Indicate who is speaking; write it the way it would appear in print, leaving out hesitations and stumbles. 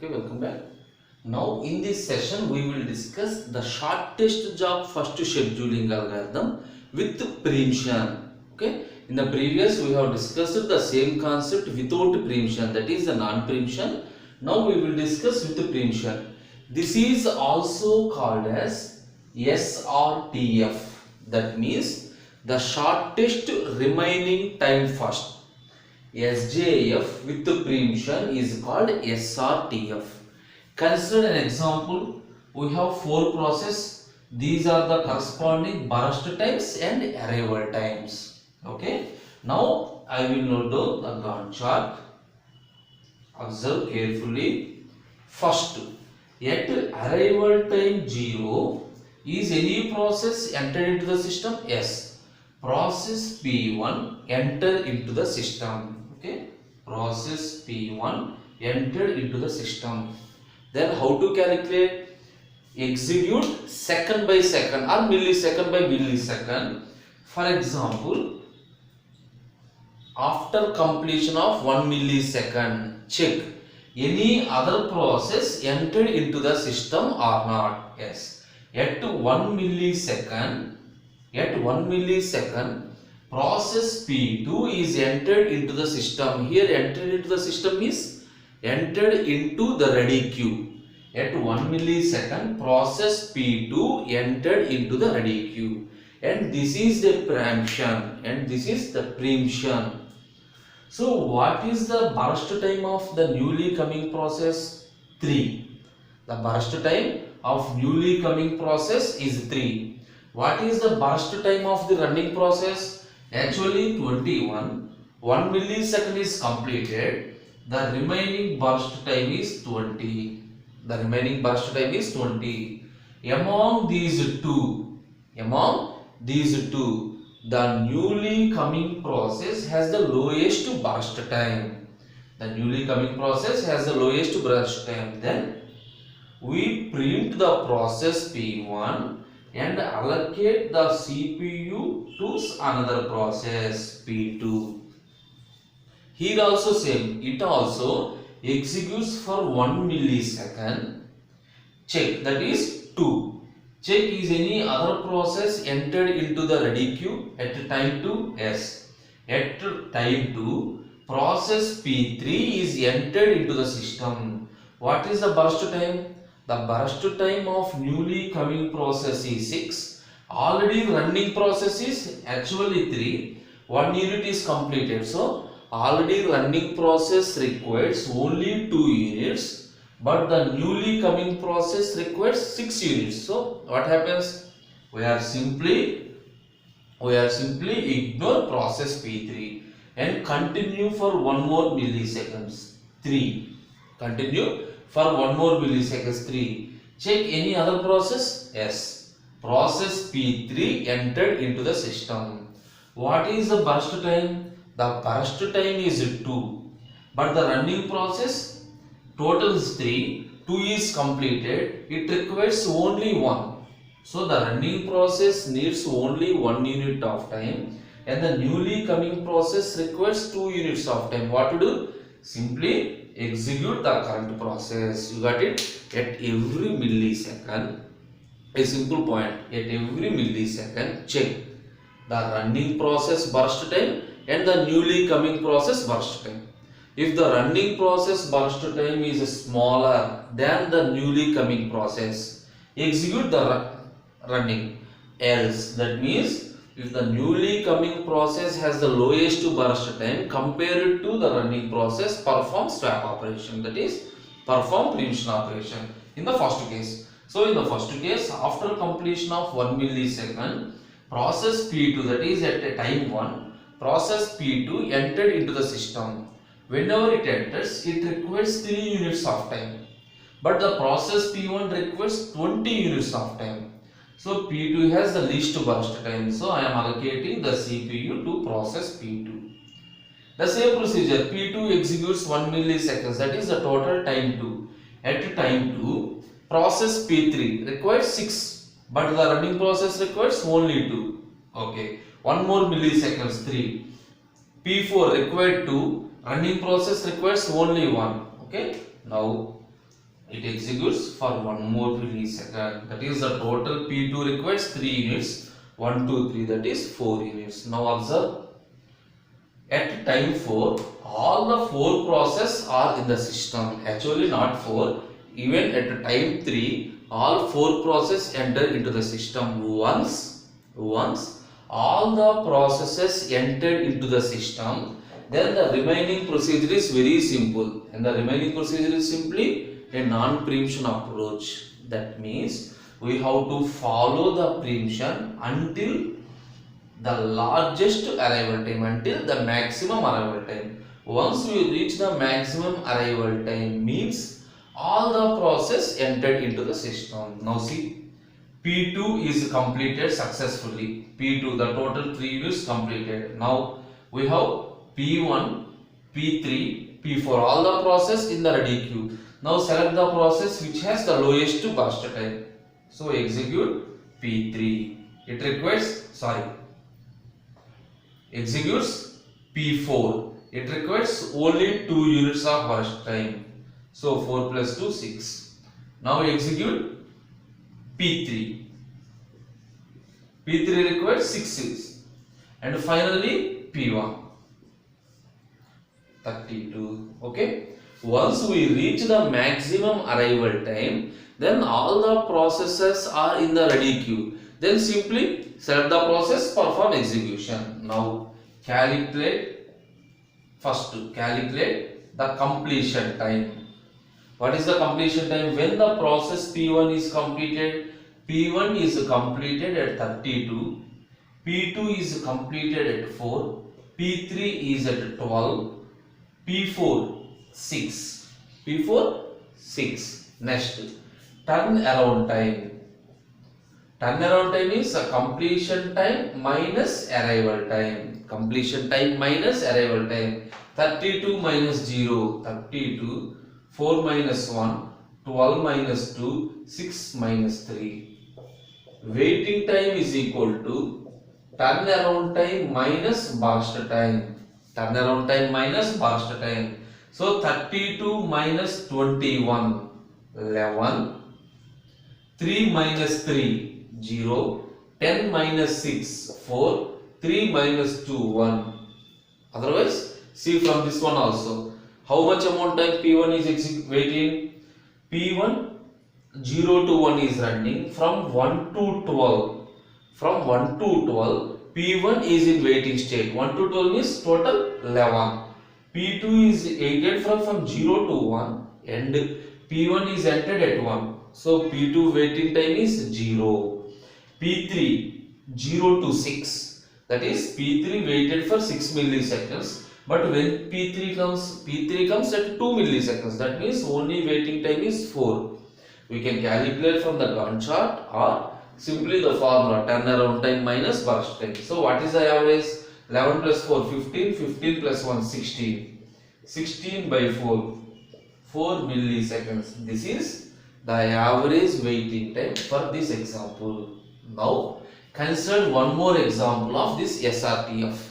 Speaker 1: Okay, welcome back. Now in this session we will discuss the shortest job first scheduling algorithm with preemption. Okay, in the previous we have discussed the same concept without preemption, that is the non-preemption. Now we will discuss with the preemption. This is also called as Srtf, that means the shortest remaining time first. SJF with the preemption is called Srtf. Consider an example. We have four processes. These are the corresponding burst times and arrival times. Okay. Now I will note down the Gantt chart. Observe carefully. First, at arrival time 0, is any process entered into the system? Yes. Process P1 enter into the system. Okay, process P1 entered into the system. Then how to calculate? Execute second by second or millisecond by millisecond. For example, after completion of 1 millisecond, check any other process entered into the system or not. Yes, at 1 millisecond, process P2 is entered into the system. Here entered into the system is entered into the ready queue. At 1 millisecond, process P2 entered into the ready queue. And this is the preemption. So what is the burst time of the newly coming process? 3. The burst time of newly coming process is 3. What is the burst time of the running process? Actually 21. 1 millisecond is completed. The remaining burst time is 20. Among these two, the newly coming process has the lowest burst time. Then we preempt the process P1 and allocate the CPU to another process P2. Here also same, it also executes for 1 millisecond. Check, that is 2. Check is any other process entered into the ready queue at time 2? Yes. At time 2, process P3 is entered into the system. What is the burst time? The burst time of newly coming process is 6. Already running process is actually 3. 1 unit is completed. So already running process requires only 2 units, but the newly coming process requires 6 units. So what happens? We are simply ignore process P3 and continue for 1 more milliseconds. 3. Continue for 1 more milliseconds. 3. Check any other process? Yes. Process P3 entered into the system. What is the burst time? The burst time is 2. But the running process total is 3. 2 is completed. It requires only 1. So the running process needs only 1 unit of time. And the newly coming process requires 2 units of time. What to do? Simply execute the current process. You got it? At every millisecond, a simple point, at every millisecond, check the running process burst time and the newly coming process burst time. If the running process burst time is smaller than the newly coming process, execute the running. Else, that means if the newly coming process has the lowest burst time compared to the running process, perform swap operation, that is perform preemption operation in the first case. So in the first case, after completion of 1 millisecond, process P2, that is at a time 1, process P2 entered into the system. Whenever it enters, it requires 3 units of time. But the process P1 requires 20 units of time. So P2 has the least burst time. So I am allocating the CPU to process P2. The same procedure, P2 executes 1 milliseconds, that is the total time 2. At time 2, process P3 requires 6, but the running process requires only 2. Okay, 1 more milliseconds, 3. P4 required 2, running process requires only 1. Okay, now It executes for 1 more millisecond. That is the total P2 requires 3 units. 1, 2, 3, that is 4 units. Now observe. At time 4, all the 4 processes are in the system. Actually not 4. Even at time 3, all 4 processes enter into the system. Once all the processes entered into the system, then the remaining procedure is very simple. And the remaining procedure is simply a non-preemption approach. That means we have to follow the preemption until the largest arrival time, until the maximum arrival time. Once we reach the maximum arrival time means all the process entered into the system. Now see, P2 is completed successfully. P2, the total 3 units completed. Now we have P1, P3, P4, all the process in the ready queue. Now select the process which has the lowest burst time. So execute P3. It requires, executes P4. It requires only 2 units of burst time. So 4 plus 2, 6. Now execute P3. P3 requires 6 units. And finally P1. 32. Okay. Once we reach the maximum arrival time, then all the processes are in the ready queue. Then simply select the process, perform execution. Now calculate the completion time. What is the completion time? When the process P1 is completed, P1 is completed at 32, P2 is completed at 4, P3 is at 12, P4 6. P4 6. Next, turnaround time. Turnaround time is a completion time minus arrival time. Completion time minus arrival time. 32 minus 0, 32. 4 minus 1, 12 minus 2, 6 minus 3. Waiting time is equal to turnaround time minus burst time. Turnaround time minus burst time. So 32 minus 21, 11. 3 minus 3, 0. 10 minus 6, 4. 3 minus 2, 1. Otherwise, see from this one also. How much amount time P1 is waiting? P1 0 to 1 is running from 1 to 12. From 1 to 12, P1 is in waiting state. 1 to 12 means total 11. P2 is aided from 0 to 1 and P1 is entered at 1. So P2 waiting time is 0. P3 0 to 6. That is P3 waited for 6 milliseconds. But when P3 comes at 2 milliseconds. That means only waiting time is 4. We can calculate from the Gantt chart or simply the formula turnaround time minus burst time. So what is the average? 11 plus 4, 15. 15 plus 1, 16. 16 by 4, 4 milliseconds. This is the average waiting time for this example. Now consider one more example of this SRTF.